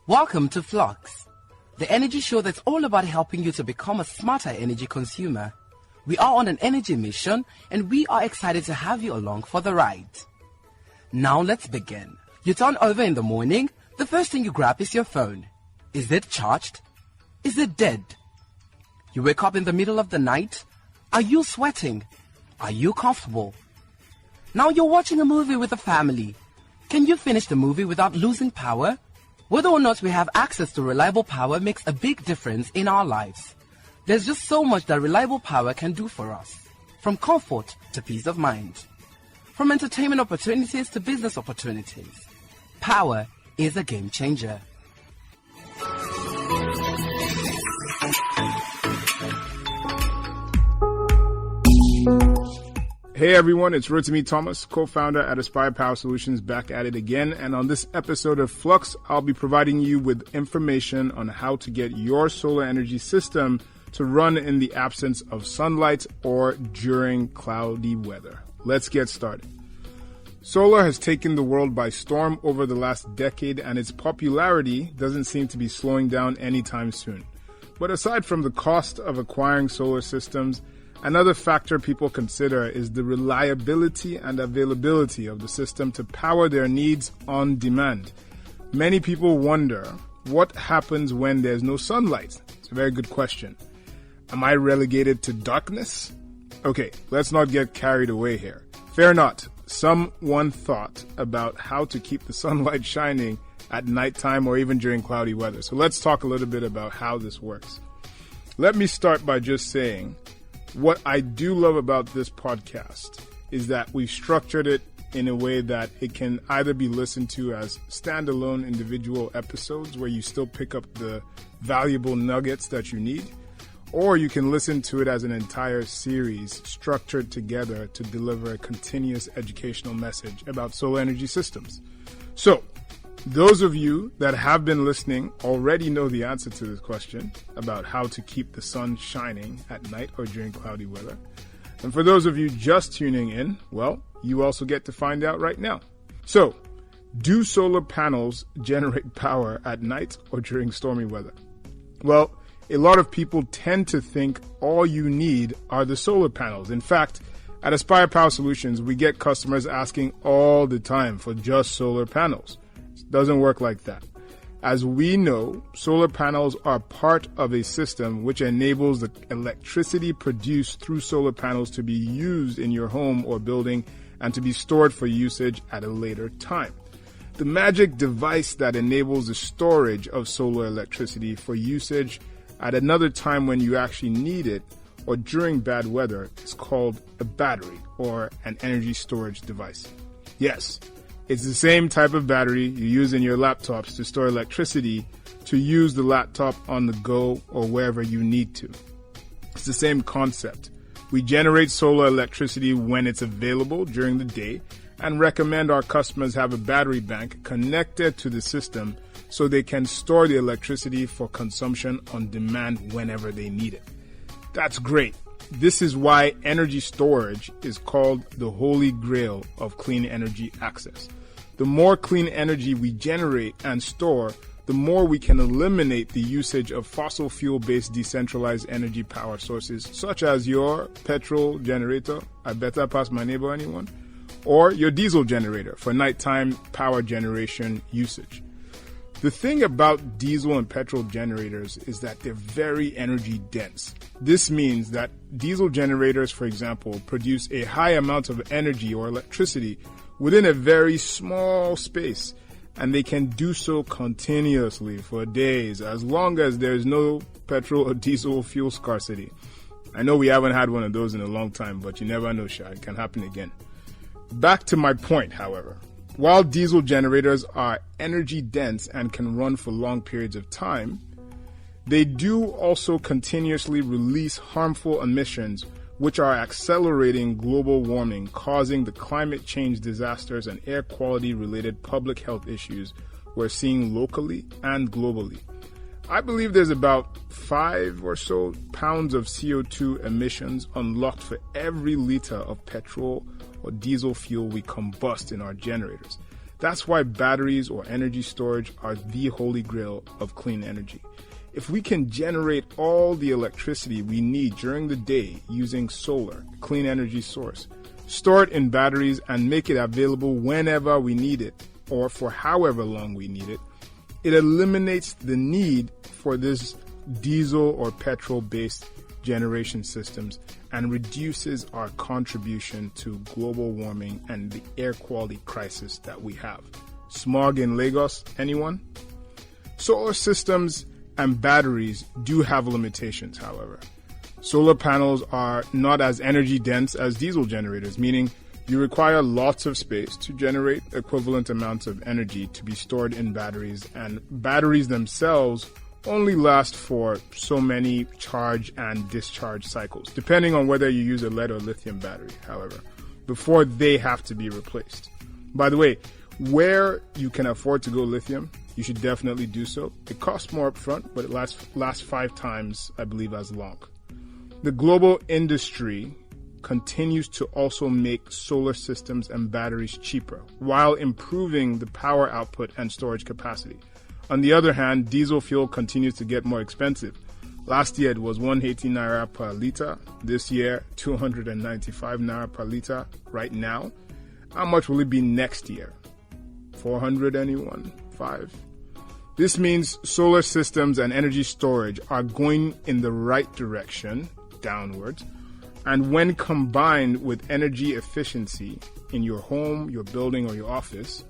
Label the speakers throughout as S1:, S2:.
S1: Welcome to Flux, the energy show that's all about helping you to become a smarter energy consumer. We are on an energy mission and we are excited to have you along for the ride. Now let's begin. You turn over in the morning, the first thing you grab is your phone. Is it charged? Is it dead? You wake up in the middle of the night. Are you sweating? Are you comfortable? Now you're watching a movie with a family. Can you finish the movie without losing power? Whether or not we have access to reliable power makes a big difference in our lives. There's just so much that reliable power can do for us. From comfort to peace of mind. From entertainment opportunities to business opportunities. Power is a game changer.
S2: Hey everyone, it's Rotimi Thomas, co-founder at Aspire Power Solutions, back at it again. And on this episode of Flux, I'll be providing you with information on how to get your solar energy system to run in the absence of sunlight or during cloudy weather. Let's get started. Solar has taken the world by storm over the last decade, and its popularity doesn't seem to be slowing down anytime soon. But aside from the cost of acquiring solar systems, another factor people consider is the reliability and availability of the system to power their needs on demand. Many people wonder, what happens when there's no sunlight? It's a very good question. Am I relegated to darkness? Okay, let's not get carried away here. Fear not, someone thought about how to keep the sunlight shining at nighttime or even during cloudy weather. So let's talk a little bit about how this works. Let me start by just saying, what I do love about this podcast is that we've structured it in a way that it can either be listened to as standalone individual episodes where you still pick up the valuable nuggets that you need, or you can listen to it as an entire series structured together to deliver a continuous educational message about solar energy systems. So, those of you that have been listening already know the answer to this question about how to keep the sun shining at night or during cloudy weather. And for those of you just tuning in, well, you also get to find out right now. So, do solar panels generate power at night or during stormy weather? Well, a lot of people tend to think all you need are the solar panels. In fact, at Aspire Power Solutions, we get customers asking all the time for just solar panels. Doesn't work like that. As we know, solar panels are part of a system which enables the electricity produced through solar panels to be used in your home or building and to be stored for usage at a later time. The magic device that enables the storage of solar electricity for usage at another time when you actually need it or during bad weather is called a battery or an energy storage device. Yes, it's the same type of battery you use in your laptops to store electricity to use the laptop on the go or wherever you need to. It's the same concept. We generate solar electricity when it's available during the day and recommend our customers have a battery bank connected to the system so they can store the electricity for consumption on demand whenever they need it. That's great. This is why energy storage is called the holy grail of clean energy access. The more clean energy we generate and store, the more we can eliminate the usage of fossil fuel-based decentralized energy power sources, such as your petrol generator, I better pass my neighbor anyone, or your diesel generator for nighttime power generation usage. The thing about diesel and petrol generators is that they're very energy dense. This means that diesel generators, for example, produce a high amount of energy or electricity within a very small space, and they can do so continuously for days as long as there's no petrol or diesel fuel scarcity. I know we haven't had one of those in a long time, but you never know, Sha. It can happen again. Back to my point, however. While diesel generators are energy dense and can run for long periods of time, they do also continuously release harmful emissions which are accelerating global warming, causing the climate change disasters and air quality related public health issues we're seeing locally and globally. I believe there's about 5 or so pounds of CO2 emissions unlocked for every liter of petrol or diesel fuel we combust in our generators. That's why batteries or energy storage are the holy grail of clean energy. If we can generate all the electricity we need during the day using solar, a clean energy source, store it in batteries and make it available whenever we need it or for however long we need it, it eliminates the need for this diesel or petrol-based generation systems and reduces our contribution to global warming and the air quality crisis that we have. Smog in Lagos, anyone? Solar systems and batteries do have limitations, however. Solar panels are not as energy dense as diesel generators, meaning you require lots of space to generate equivalent amounts of energy to be stored in batteries, and batteries themselves only last for so many charge and discharge cycles, depending on whether you use a lead or lithium battery, however, before they have to be replaced. By the way, where you can afford to go lithium, you should definitely do so. It costs more upfront, but it lasts 5 times, I believe, as long. The global industry continues to also make solar systems and batteries cheaper while improving the power output and storage capacity. On the other hand, diesel fuel continues to get more expensive. Last year it was 180 naira per liter. This year, 295 naira per liter right now. How much will it be next year? 400 anyone? 5? This means solar systems and energy storage are going in the right direction, downwards, and when combined with energy efficiency in your home, your building, or your office,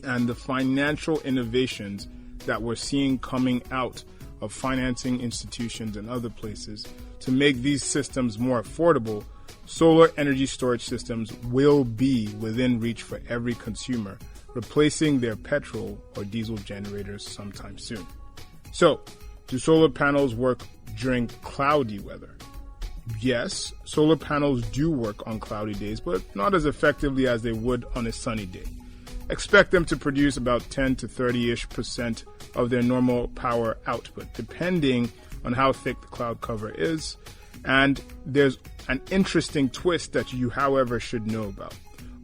S2: and the financial innovations that we're seeing coming out of financing institutions and other places to make these systems more affordable, solar energy storage systems will be within reach for every consumer, replacing their petrol or diesel generators sometime soon. So, do solar panels work during cloudy weather? Yes, solar panels do work on cloudy days, but not as effectively as they would on a sunny day. Expect them to produce about 10 to 30-ish% of their normal power output, depending on how thick the cloud cover is. And there's an interesting twist that you, however, should know about.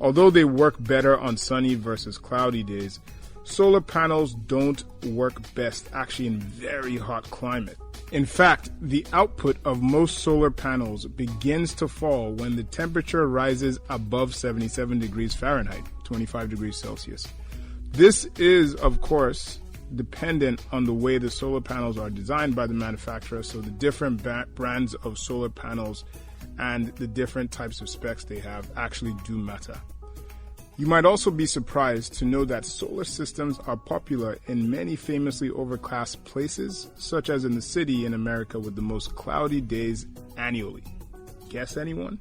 S2: Although they work better on sunny versus cloudy days, solar panels don't work best actually in very hot climate. In fact, the output of most solar panels begins to fall when the temperature rises above 77 degrees Fahrenheit, 25 degrees Celsius. This is, of course, dependent on the way the solar panels are designed by the manufacturer, so the different brands of solar panels and the different types of specs they have actually do matter. You might also be surprised to know that solar systems are popular in many famously overcast places, such as in the city in America with the most cloudy days annually. Guess anyone?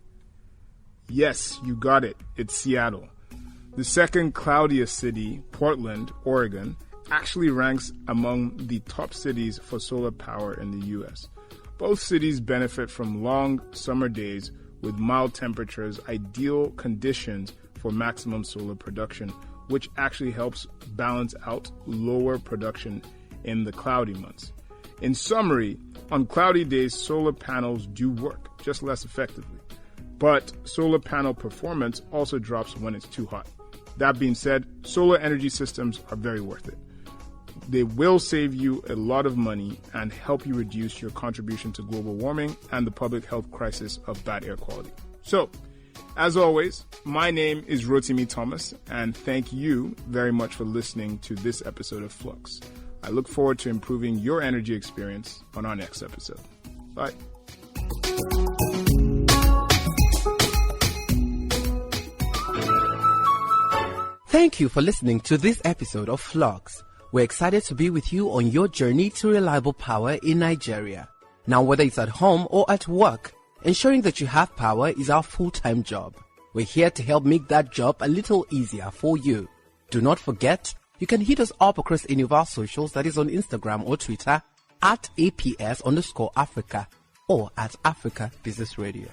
S2: Yes, you got it. It's Seattle. The second cloudiest city, Portland, Oregon, actually ranks among the top cities for solar power in the U.S. Both cities benefit from long summer days with mild temperatures, ideal conditions for maximum solar production, which actually helps balance out lower production in the cloudy months. In summary, on cloudy days, solar panels do work, just less effectively. But solar panel performance also drops when it's too hot. That being said, solar energy systems are very worth it. They will save you a lot of money and help you reduce your contribution to global warming and the public health crisis of bad air quality. So, as always, my name is Rotimi Thomas, and thank you very much for listening to this episode of Flux. I look forward to improving your energy experience on our next episode. Bye.
S1: Thank you for listening to this episode of Flux. We're excited to be with you on your journey to reliable power in Nigeria. Now, whether it's at home or at work, ensuring that you have power is our full-time job. We're here to help make that job a little easier for you. Do not forget, you can hit us up across any of our socials, that is on Instagram or Twitter, at APS_Africa or at Africa Business Radio.